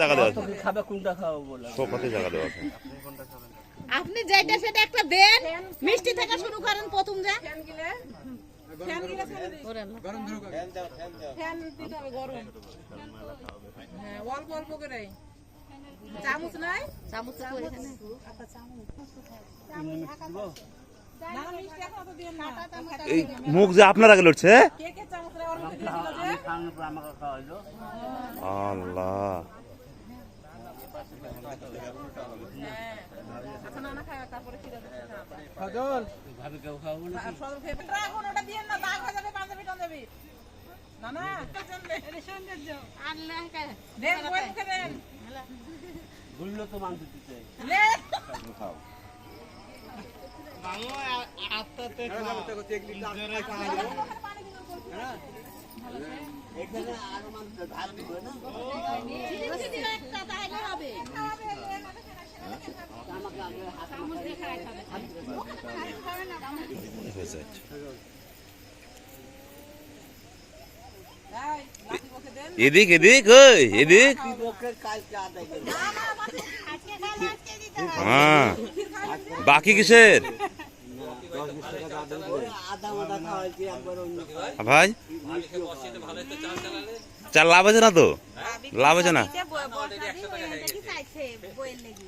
জায়গা দেওয়া আছে? খাবে কোনটা খাবো বলে সোফাতে জায়গা দেওয়া আছে। আপনি যেটা সেটা একটা দেন, মিষ্টি থেকে শুরু করেন প্রথম যা। গরম ধরো ফ্যান দিতে হবে গরম। হ্যাঁ অল্প অল্প করে। চামচ নাই? চামচ তো এখানে। না মিষ্টি এখন তো দিন না। এই মুখ যে আপনার আগে লড়ছে। কে কে চামচ রে ওর মধ্যে দিছিল যে? খাওয়ানোর পর আমাকে খাওয়াইলো। আল্লাহ, হ্যাঁ আচ্ছা না না খায় তারপরে কি দেবে? সজল ভাবে কেউ খাবো না। সদর খেয়ে এখন ওটা দিয়ে না দাগ হয়ে যাবে পাঞ্জাবি টাঞ্জাবি। না না এটা সৌন্দর্য। আল্লাহ কা দেন ওই মুখে দেন। গুল্লো তো মাংস দিতে। লে এখানে আরো মাংস ভাত দিবে না। মিষ্টি একটা তাহলে হবে। চামচ দিয়ে খায় খাবে। এই লাঠি মুখে দেন। এদিক এদিক, ওই এদিক। হ্যাঁ, বাকি কিসের ভাই? চাল লাভ আছে না তো? লাভ আছে না? দেখি চাইছে বইয়ের লেগে।